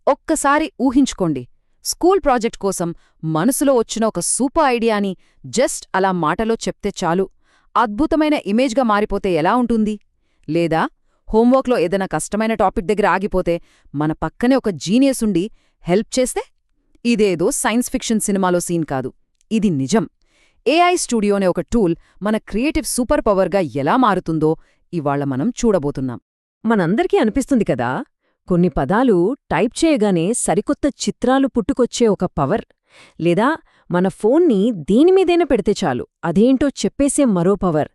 ఒక్కసారి ఊహించుకోండి, school project కోసం మనసులో వచ్చిన ఒక సూపర్ ఐడియాని జస్ట్ అలా మాటలో చెప్తే చాలు అద్భుతమైన ఇమేజ్గా మారిపోతే ఎలా ఉంటుంది? లేదా హోంవర్క్లో ఏదైనా కష్టమైన టాపిక్ దగ్గర ఆగిపోతే మన పక్కనే ఒక జీనియస్ ఉండి హెల్ప్ చేస్తే? ఇదేదో సైన్స్ ఫిక్షన్ సినిమాలో సీన్ కాదు, ఇది నిజం. ఏఐ స్టూడియో అనే ఒక టూల్ మన క్రియేటివ్ సూపర్ పవర్గా ఎలా మారుతుందో ఇవాళ మనం చూడబోతున్నాం. మనందరికీ అనిపిస్తుంది కదా, కొన్ని పదాలు టైప్ చేయగానే సరికొత్త చిత్రాలు పుట్టుకొచ్చే ఒక పవర్, లేదా మన ఫోన్ని దీనిమీదైనా పెడితే చాలు అదేంటో చెప్పేసే మరో పవర్.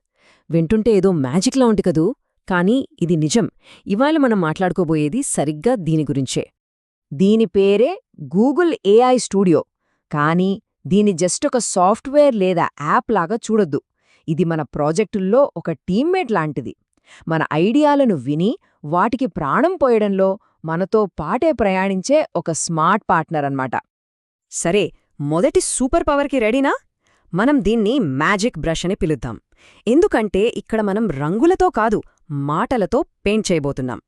వింటుంటే ఏదో మ్యాజిక్లా ఉంటి కదూ, కానీ ఇది నిజం. ఇవాళ మనం మాట్లాడుకోబోయేది సరిగ్గా దీని గురించే. దీని పేరే గూగుల్ ఏఐ స్టూడియో. కానీ దీని జస్ట్ ఒక సాఫ్ట్వేర్ లేదా యాప్ లాగా చూడొద్దు. ఇది మన ప్రాజెక్టుల్లో ఒక టీమ్మేట్ లాంటిది. మన ఐడియాలను విని వాటికి ప్రాణం పోయడంలో మనతో పాటే ప్రయాణించే ఒక స్మార్ట్ పార్ట్నర్ అన్నమాట. సరే, మొదటి సూపర్ పవర్కి రెడీనా? మనం దీన్ని మ్యాజిక్ బ్రష్ అని పిలుద్దాం. ఎందుకంటే ఇక్కడ మనం రంగులతో కాదు, మాటలతో పెయింట్ చేయబోతున్నాం.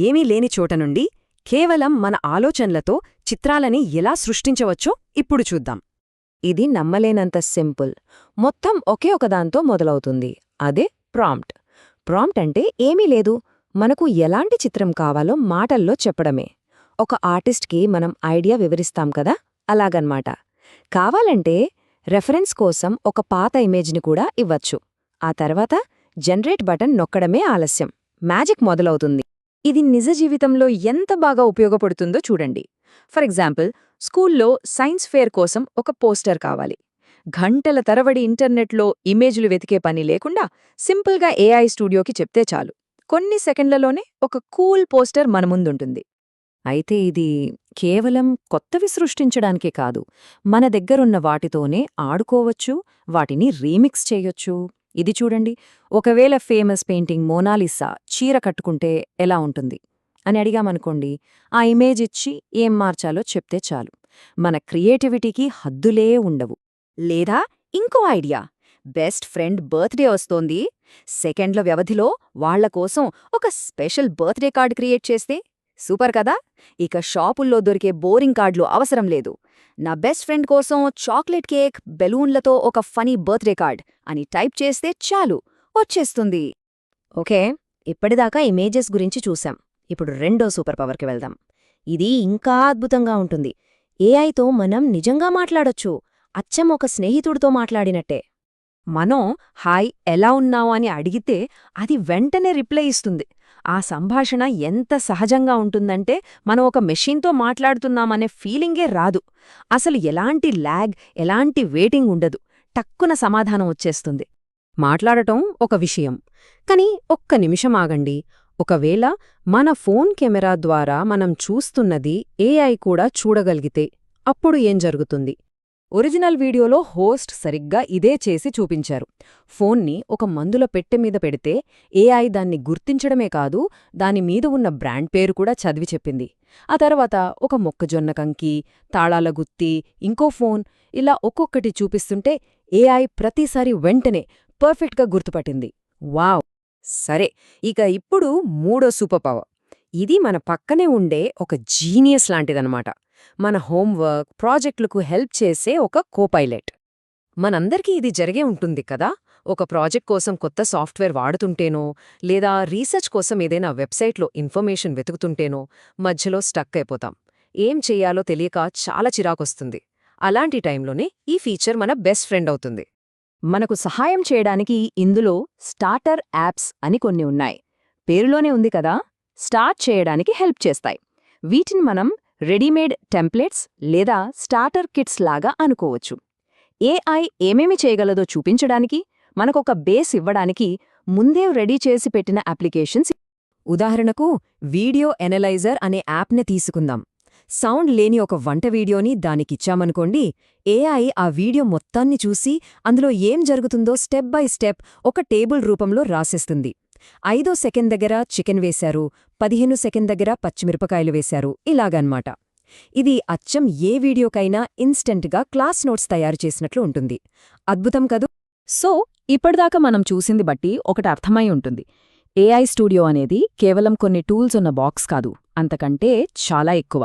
ఏమీ లేని చోట నుండి కేవలం మన ఆలోచనలతో చిత్రాలని ఎలా సృష్టించవచ్చో ఇప్పుడు చూద్దాం. ఇది నమ్మలేనంత సింపుల్. మొత్తం ఒకే ఒకదాంతో మొదలవుతుంది, అదే ప్రాంప్ట్. ప్రాంప్ట్ అంటే ఏమీ లేదు, మనకు ఎలాంటి చిత్రం కావాలో మాటల్లో చెప్పడమే. ఒక ఆర్టిస్ట్కి మనం ఐడియా వివరిస్తాం కదా, అలాగన్మాట. కావాలంటే రెఫరెన్స్ కోసం ఒక పాత ఇమేజ్ని కూడా ఇవ్వచ్చు. ఆ తర్వాత జనరేట్ బటన్ నొక్కడమే ఆలస్యం, మ్యాజిక్ మొదలవుతుంది. ఇది నిజ జీవితంలో ఎంత బాగా ఉపయోగపడుతుందో చూడండి. ఫర్ ఎగ్జాంపుల్, స్కూల్లో సైన్స్ ఫేర్ కోసం ఒక పోస్టర్ కావాలి. గంటల తరబడి ఇంటర్నెట్లో ఇమేజ్లు వెతికే పని లేకుండా సింపుల్గా ఏఐ స్టూడియోకి చెప్తే చాలు, కొన్ని సెకండ్లలోనే ఒక కూల్ పోస్టర్ మన ముందుంటుంది. అయితే ఇది కేవలం కొత్తవి సృష్టించడానికే కాదు, మన దగ్గరున్న వాటితోనే ఆడుకోవచ్చు, వాటిని రీమిక్స్ చేయొచ్చు. ఇది చూడండి, ఒకవేళ ఫేమస్ పెయింటింగ్ మోనాలిసా చీర కట్టుకుంటే ఎలా ఉంటుంది అని అడిగామనుకోండి, ఆ ఇమేజ్ ఇచ్చి ఏం మార్చాలో చెప్తే చాలు. మన క్రియేటివిటీకి హద్దులే ఉండవు. లేదా ఇంకో ఐడియా, బెస్ట్ ఫ్రెండ్ బర్త్డే వస్తోంది, సెకండ్ల వ్యవధిలో వాళ్లకోసం ఒక స్పెషల్ బర్త్డే కార్డ్ క్రియేట్ చేస్తే సూపర్ కదా. ఇక షాపుల్లో దొరికే బోరింగ్ కార్డులు అవసరం లేదు. నా బెస్ట్ ఫ్రెండ్ కోసం చాక్లెట్ కేక్, బెలూన్లతో ఒక ఫనీ బర్త్డే కార్డ్ అని టైప్ చేస్తే చాలు, వచ్చేస్తుంది. ఓకే, ఇప్పటిదాకా ఇమేజెస్ గురించి చూశాం. ఇప్పుడు రెండో సూపర్ పవర్కి వెళ్దాం. ఇది ఇంకా అద్భుతంగా ఉంటుంది. ఏఐతో మనం నిజంగా మాట్లాడొచ్చు, అచ్చం ఒక స్నేహితుడితో మాట్లాడినట్టే. మనం హాయ్ ఎలా ఉన్నావు అని అడిగితే అది వెంటనే రిప్లై ఇస్తుంది. ఆ సంభాషణ ఎంత సహజంగా ఉంటుందంటే మనం ఒక మెషీన్తో మాట్లాడుతున్నామనే ఫీలింగే రాదు. అసలు ఎలాంటి ల్యాగ్, ఎలాంటి వెయిటింగ్ ఉండదు, టక్కున సమాధానం వచ్చేస్తుంది. మాట్లాడటం ఒక విషయం, కానీ ఒక్క నిమిషం ఆగండి. ఒకవేళ మన ఫోన్ కెమెరా ద్వారా మనం చూస్తున్నది ఏఐ కూడా చూడగలిగితే అప్పుడు ఏం జరుగుతుంది? ఒరిజినల్ వీడియోలో హోస్ట్ సరిగ్గా ఇదే చేసి చూపించారు. ఫోన్ని ఒక మందుల పెట్టె మీద పెడితే ఏఐ దాన్ని గుర్తించడమే కాదు, దానిమీద ఉన్న బ్రాండ్ పేరు కూడా చదివి చెప్పింది. ఆ తర్వాత ఒక మొక్కజొన్న కంకి, తాళాల గుత్తి, ఇంకో ఫోన్, ఇలా ఒక్కొక్కటి చూపిస్తుంటే ఏఐ ప్రతిసారి వెంటనే పర్ఫెక్ట్గా గుర్తుపట్టింది. వావ్! సరే, ఇక ఇప్పుడు మూడో సూపర్ పవర్. ఇది మన పక్కనే ఉండే ఒక జీనియస్ లాంటిదనమాట. మన హోంవర్క్, ప్రాజెక్టులకు హెల్ప్ చేసే ఒక కోపైలట్. మనందరికీ ఇది జరిగే ఉంటుంది కదా, ఒక ప్రాజెక్ట్ కోసం కొత్త సాఫ్ట్వేర్ వాడుతుంటేనో, లేదా రీసెర్చ్ కోసం ఏదైనా వెబ్సైట్లో ఇన్ఫర్మేషన్ వెతుకుతుంటేనో మధ్యలో స్టక్ అయిపోతాం. ఏం చెయ్యాలో తెలియక చాలా చిరాకొస్తుంది. అలాంటి టైంలోనే ఈ ఫీచర్ మన బెస్ట్ ఫ్రెండ్ అవుతుంది. మనకు సహాయం చేయడానికి ఇందులో స్టార్టర్ యాప్స్ అని కొన్ని ఉన్నాయి. పేరులోనే ఉంది కదా, స్టార్ట్ చేయడానికి హెల్ప్ చేస్తాయి. వీటిని మనం రెడీమేడ్ టెంప్లెట్స్ లేదా స్టార్టర్ కిట్స్ లాగా అనుకోవచ్చు. ఏఐ ఏమేమి చేయగలదో చూపించడానికి, మనకొక బేస్ ఇవ్వడానికి ముందే రెడీ చేసి పెట్టిన అప్లికేషన్స్. ఉదాహరణకు వీడియో ఎనలైజర్ అనే యాప్ని తీసుకుందాం. సౌండ్ లేని ఒక వంట వీడియోని దానికిచ్చామనుకోండి, ఏఐ ఆ వీడియో మొత్తాన్ని చూసి అందులో ఏం జరుగుతుందో స్టెప్ బై స్టెప్ ఒక టేబుల్ రూపంలో రాసేస్తుంది. 5వ సెకండ్ దగ్గర చికెన్ వేశారు, 15 సెకండ్ దగ్గర పచ్చిమిరపకాయలు వేశారు, ఇలాగన్మాట. ఇది అచ్చం ఏ వీడియోకైనా ఇన్స్టెంట్గా క్లాస్ నోట్స్ తయారు చేసినట్లు ఉంటుంది. అద్భుతం కదూ! సో ఇప్పటిదాకా మనం చూసింది బట్టి ఒకటి అర్థమై ఉంటుంది. ఏఐ స్టూడియో అనేది కేవలం కొన్ని టూల్స్ ఉన్న బాక్స్ కాదు, అంతకంటే చాలా ఎక్కువ.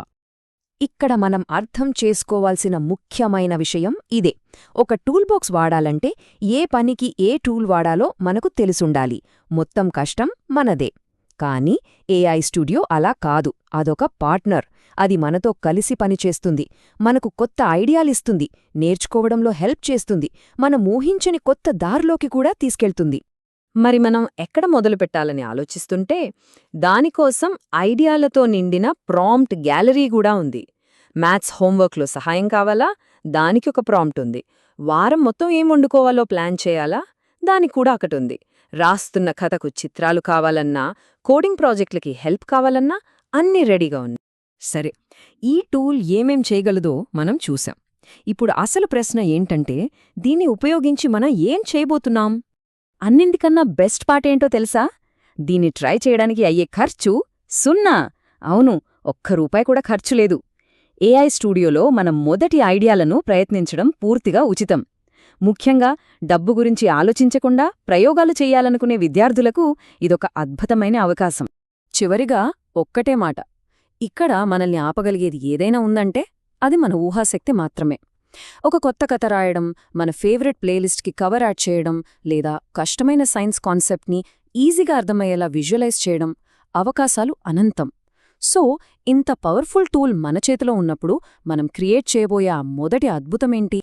ఇక్కడ మనం అర్థం చేసుకోవాల్సిన ముఖ్యమైన విషయం ఇదే. ఒక టూల్ బాక్స్ వాడాలంటే ఏ పనికి ఏ టూల్ వాడాలో మనకు తెలుసుండాలి. మొత్తం కష్టం మనదే. కానీ ఏఐ స్టూడియో అలా కాదు. అదొక పార్ట్నర్. అది మనతో కలిసి పనిచేస్తుంది, మనకు కొత్త ఐడియాలిస్తుంది, నేర్చుకోవడంలో హెల్ప్ చేస్తుంది, మనం ఊహించని కొత్త దారిలోకి కూడా తీసుకెళ్తుంది. మరి మనం ఎక్కడ మొదలుపెట్టాలని ఆలోచిస్తుంటే దానికోసం ఐడియాలతో నిండిన ప్రాంప్ట్ గ్యాలరీ కూడా ఉంది. మ్యాథ్స్ హోంవర్క్లో సహాయం కావాలా? దానికి ఒక ప్రాంప్ట్ ఉంది. వారం మొత్తం ఏం వండుకోవాలో ప్లాన్ చేయాలా? దానికి కూడా ఒకటుంది. రాస్తున్న కథకు చిత్రాలు కావాలన్నా, కోడింగ్ ప్రాజెక్టులకి హెల్ప్ కావాలన్నా అన్నీ రెడీగా ఉంది. సరే, ఈ టూల్ ఏమేం చేయగలదో మనం చూసాం. ఇప్పుడు అసలు ప్రశ్న ఏంటంటే, దీన్ని ఉపయోగించి మనం ఏం చేయబోతున్నాం? అన్నింటికన్నా బెస్ట్ పార్ట్ ఏంటో తెలుసా? దీన్ని ట్రై చేయడానికి అయ్యే ఖర్చు 0. అవును, ₹1 కూడా ఖర్చు లేదు. ఏఐ స్టూడియోలో మనం మొదటి ఐడియాలను ప్రయత్నించడం పూర్తిగా ఉచితం. ముఖ్యంగా డబ్బు గురించి ఆలోచించకుండా ప్రయోగాలు చెయ్యాలనుకునే విద్యార్థులకు ఇదొక అద్భుతమైన అవకాశం. చివరిగా ఒక్కటే మాట, ఇక్కడ మనల్ని ఆపగలిగేది ఏదైనా ఉందంటే అది మన ఊహాశక్తి మాత్రమే. ఒక కొత్త కథ రాయడం, మన ఫేవరెట్ ప్లేలిస్ట్కి కవర్ యాడ్ చేయడం, లేదా కష్టమైన సైన్స్ కాన్సెప్ట్ని ఈజీగా అర్థమయ్యేలా విజువలైజ్ చేయడం, అవకాశాలు అనంతం. సో, ఇంత పవర్ఫుల్ టూల్ మన చేతిలో ఉన్నప్పుడు మనం క్రియేట్ చేయబోయే ఆ మొదటి అద్భుతమేంటి?